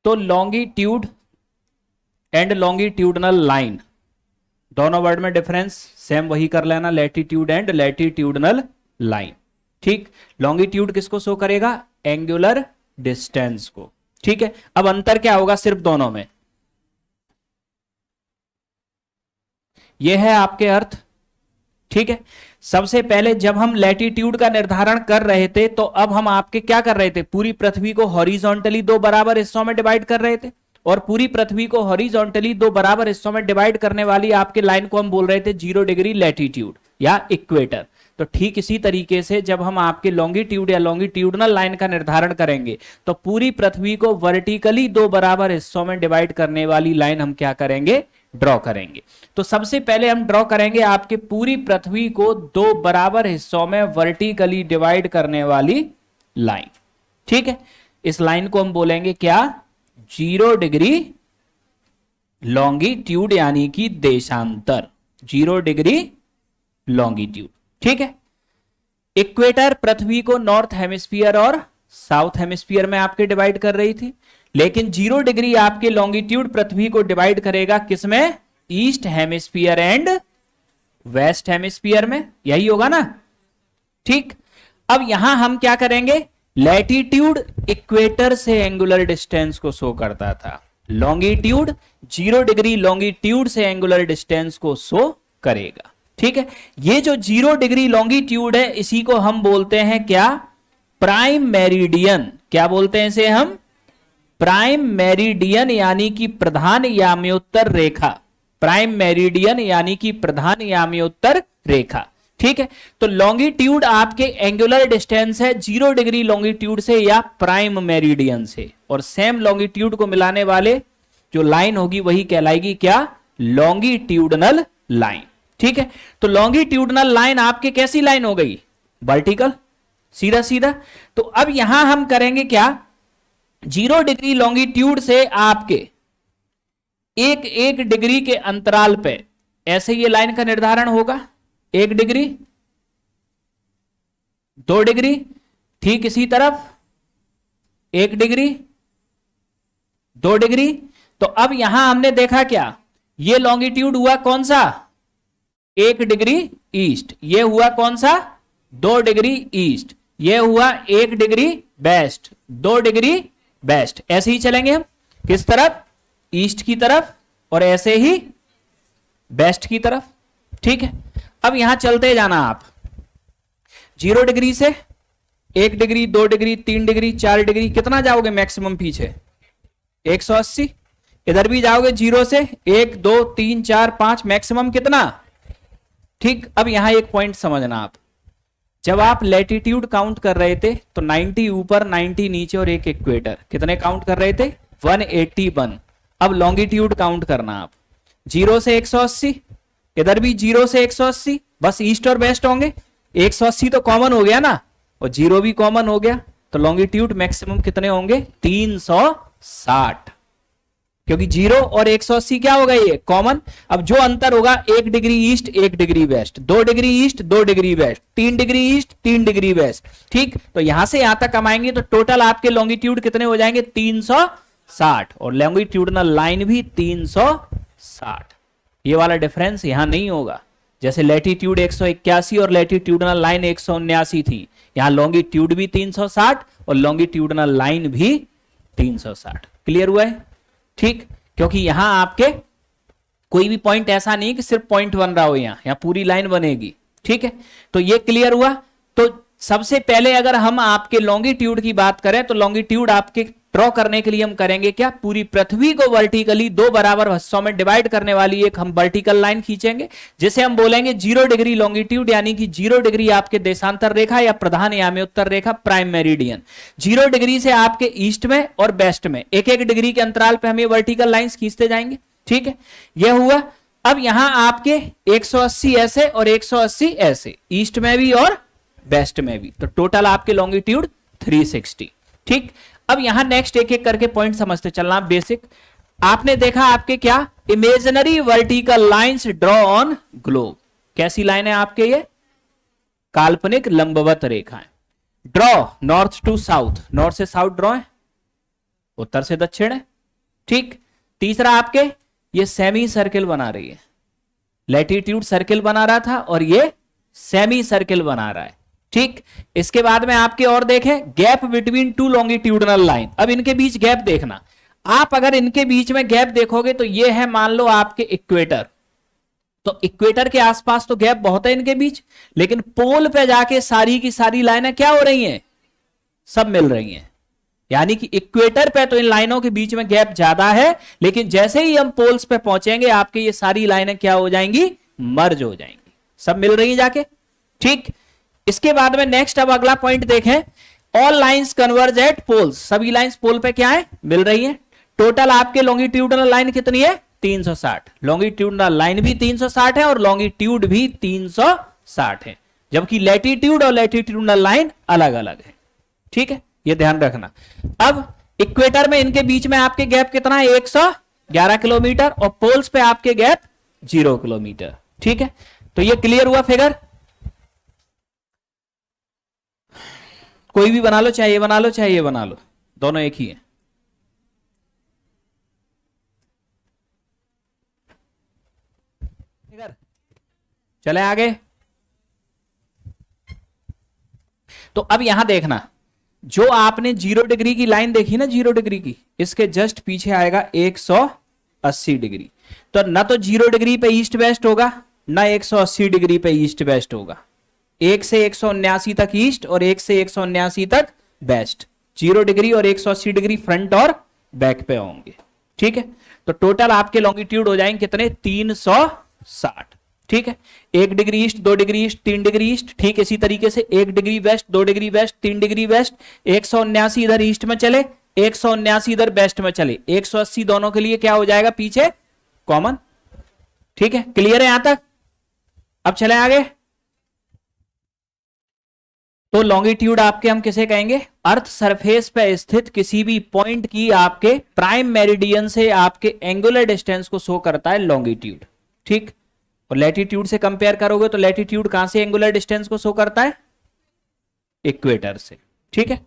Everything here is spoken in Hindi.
तो लॉन्गिट्यूड एंड लॉन्गिट्यूडनल लाइन, दोनों वर्ड में डिफरेंस सेम वही कर लेना, लैटिट्यूड एंड लैटिट्यूडनल लाइन। ठीक, लॉन्गिट्यूड किसको शो करेगा? एंगुलर डिस्टेंस को। ठीक है, अब अंतर क्या होगा सिर्फ दोनों में, यह है आपके अर्थ। ठीक है, सबसे पहले जब हम लैटिट्यूड का निर्धारण कर रहे थे तो अब हम आपके क्या कर रहे थे, पूरी पृथ्वी को हॉरिजॉन्टली दो बराबर हिस्सों में डिवाइड कर रहे थे, और पूरी पृथ्वी को हॉरिजॉन्टली दो बराबर हिस्सों में डिवाइड करने वाली आपके लाइन को हम बोल रहे थे 0 डिग्री लैटिट्यूड या इक्वेटर। तो ठीक इसी तरीके से जब हम आपके लॉन्गिट्यूड या लॉन्गिट्यूडनल लाइन का निर्धारण करेंगे तो पूरी पृथ्वी को वर्टिकली दो बराबर हिस्सों में डिवाइड करने वाली लाइन हम क्या करेंगे, ड्रॉ करेंगे। तो सबसे पहले हम ड्रॉ करेंगे आपके पूरी पृथ्वी को दो बराबर हिस्सों में वर्टिकली डिवाइड करने वाली लाइन। ठीक है, इस लाइन को हम बोलेंगे क्या, 0 डिग्री लॉन्गिट्यूड यानी कि देशांतर, 0 डिग्री लॉन्गिट्यूड। ठीक है, इक्वेटर पृथ्वी को नॉर्थ हेमिस्फीयर और साउथ हेमिस्फीयर में आपके डिवाइड कर रही थी, लेकिन 0 डिग्री आपके लॉन्गिट्यूड पृथ्वी को डिवाइड करेगा किसमें, east hemisphere and west hemisphere में, यही होगा ना। ठीक, अब यहां हम क्या करेंगे, लैटिट्यूड इक्वेटर से एंगुलर डिस्टेंस को शो करता था, लॉन्गिट्यूड 0 डिग्री लॉन्गिट्यूड से एंगुलर डिस्टेंस को शो करेगा। ठीक है, ये जो 0 डिग्री लॉन्गिट्यूड है इसी को हम बोलते हैं क्या, प्राइम मेरिडियन। क्या बोलते हैं इसे हम, प्राइम मेरिडियन यानी कि प्रधान याम्योत्तर रेखा, प्राइम मेरिडियन यानी कि प्रधान याम्योत्तर रेखा। ठीक है, तो लॉन्गिट्यूड आपके एंगुलर डिस्टेंस है 0 डिग्री लॉन्गिट्यूड से या प्राइम मेरिडियन से, और सेम लॉन्गिट्यूड को मिलाने वाले जो लाइन होगी वही कहलाएगी क्या, लॉन्गिट्यूडनल लाइन। ठीक है, तो लॉन्गिट्यूडनल लाइन आपके कैसी लाइन हो गई, वर्टिकल, सीधा सीधा। तो अब यहां हम करेंगे क्या, 0 डिग्री लॉन्गिट्यूड से आपके एक डिग्री के अंतराल पे ऐसे ये लाइन का निर्धारण होगा, 1 डिग्री, 2 डिग्री, ठीक इसी तरफ 1 डिग्री, 2 डिग्री। तो अब यहां हमने देखा क्या, ये लॉन्गिट्यूड हुआ कौन सा, 1 डिग्री ईस्ट, ये हुआ कौन सा, 2 डिग्री ईस्ट, ये हुआ 1 डिग्री वेस्ट, 2 डिग्री वेस्ट। ऐसे ही चलेंगे हम, किस तरफ, ईस्ट की तरफ, और ऐसे ही वेस्ट की तरफ। ठीक है, अब यहां चलते जाना आप, 0 डिग्री से 1 डिग्री, 2 डिग्री, 3 डिग्री, 4 डिग्री, कितना जाओगे मैक्सिमम पीछे, 180। इधर भी जाओगे 0 से 1 2 3 4 5, मैक्सिमम कितना। ठीक, अब यहां एक पॉइंट समझना आप, जब आप लैटिट्यूड काउंट कर रहे थे तो 90 ऊपर 90 नीचे और एक इक्वेटर, कितने काउंट कर रहे थे, 181। अब लॉन्गिट्यूड काउंट करना आप, 0 से 180, इधर भी 0 से 180, बस ईस्ट और वेस्ट होंगे, 180 तो कॉमन हो गया ना, और 0 भी कॉमन हो गया, तो लॉन्गिट्यूड मैक्सिमम कितने होंगे, 360, क्योंकि 0 और 180 क्या होगा, ये कॉमन। अब जो अंतर होगा 1 degree east 1 degree west, 2 degree east 2 degree west, 3 degree east 3 degree west. ठीक, तो यहां से यहां तक कमाएंगे तो टोटल आपके लॉन्गिट्यूड कितने हो जाएंगे, 360, और लॉन्गिट्यूडनल लाइन भी 360। ये वाला डिफरेंस यहां नहीं होगा, जैसे लैटिट्यूड 181 और लैटिट्यूडनल लाइन 179 थी, यहां लॉन्गिट्यूड भी 360 और लॉन्गिट्यूडनल लाइन भी 360। क्लियर हुआ है। ठीक, क्योंकि यहां आपके कोई भी पॉइंट ऐसा नहीं कि सिर्फ पॉइंट बन रहा हो, यहां पूरी लाइन बनेगी। ठीक है, तो ये क्लियर हुआ। तो सबसे पहले अगर हम आपके लॉन्गिट्यूड की बात करें तो लॉन्गिट्यूड आपके ड्रॉ करने के लिए हम करेंगे क्या, पूरी पृथ्वी को वर्टिकली दो बराबर हिस्सों में डिवाइड करने वाली एक हम वर्टिकल लाइन खींचेंगे, जिसे हम बोलेंगे 0 डिग्री लॉन्गिट्यूड, यानी कि 0 डिग्री आपके देशांतर रेखा या प्रधान याम्योत्तर रेखा, प्राइम मेरिडियन। 0 डिग्री से आपके ईस्ट में और वेस्ट में एक एक डिग्री के अंतराल पे हम ये वर्टिकल लाइंस खींचते जाएंगे। ठीक है, यह हुआ। अब यहां आपके 180 ऐसे और 180 ऐसे, ईस्ट में भी और वेस्ट में भी, तो टोटल आपके लॉन्गिट्यूड 360। ठीक, अब यहां नेक्स्ट एक एक करके पॉइंट समझते चलना बेसिक। आपने देखा आपके क्या, imaginary vertical lines draw on globe. कैसी लाइन है आपके, ये काल्पनिक लंबवत रेखाएं। Draw north to south, north से साउथ ड्रॉ है, उत्तर से दक्षिण है, ठीक। तीसरा आपके ये सेमी सर्किल बना रही है, लैटिट्यूड सर्किल बना रहा था और ये सेमी सर्किल बना रहा है। ठीक। इसके बाद में आपके और देखें, gap between two longitudinal line. अब इनके बीच गैप देखना, आप अगर इनके बीच में गैप देखोगे तो ये है मान लो आपके इक्वेटर, तो इक्वेटर के आसपास तो गैप बहुत है इनके बीच, लेकिन पोल पे जाके सारी की सारी लाइनें क्या हो रही हैं, सब मिल रही हैं। यानी कि इक्वेटर पे तो इन लाइनों के बीच में गैप ज्यादा है, लेकिन जैसे ही हम पोल्स पे पहुंचेंगे आपके ये सारी लाइनें क्या हो जाएंगी, मर्ज हो जाएंगी, सब मिल रही हैं जाके। ठीक। इसके बाद में नेक्स्ट अब अगला पॉइंट देखें, all lines converge at poles, सभी लाइंस पोल पे क्या है, मिल रही है। टोटल आपके लॉन्गिट्यूडनल लाइन कितनी है, 360। लॉन्गिट्यूडनल लाइन भी 360 है और लॉन्गिट्यूड भी 360 है, जबकि लैटिट्यूड और लैटिट्यूडनल लाइन अलग अलग है। ठीक है, ये ध्यान रखना। अब इक्वेटर में इनके बीच में आपके गैप कितना है, 111 किलोमीटर, और पोल्स पे आपके गैप 0 किलोमीटर। ठीक है, तो ये क्लियर हुआ फिगर। कोई भी बना लो, चाहे ये बना लो चाहे ये बना लो, दोनों एक ही है। चले आगे। तो अब यहां देखना, जो आपने 0 डिग्री की लाइन देखी ना, 0 डिग्री की, इसके जस्ट पीछे आएगा 180 डिग्री। तो ना तो 0 डिग्री पे ईस्ट वेस्ट होगा, ना 180 डिग्री पे ईस्ट वेस्ट होगा। 1 से 179 तक ईस्ट और 1 से 179 तक वेस्ट। 0 डिग्री और 180 डिग्री फ्रंट और बैक पे होंगे। ठीक है, तो टोटल आपके लॉन्गिट्यूड हो जाएंगे कितने, 360। ठीक है, 1 degree east, 2 degree east, 3 degree east. ठीक, इसी तरीके से 1 degree west, 2 degree west, 3 degree west. 179 इधर ईस्ट में चले, 179 इधर वेस्ट में चले, 180 दोनों के लिए क्या हो जाएगा, पीछे कॉमन। ठीक है, क्लियर है यहां तक। अब चले आगे। तो लॉन्गिट्यूड आपके हम किसे कहेंगे, अर्थ सरफेस पे स्थित किसी भी पॉइंट की आपके प्राइम मेरिडियन से आपके एंगुलर डिस्टेंस को शो करता है लॉन्गिट्यूड। ठीक, और लैटिट्यूड से कंपेयर करोगे तो लैटिट्यूड कहां से एंगुलर डिस्टेंस को शो करता है, इक्वेटर से। ठीक है।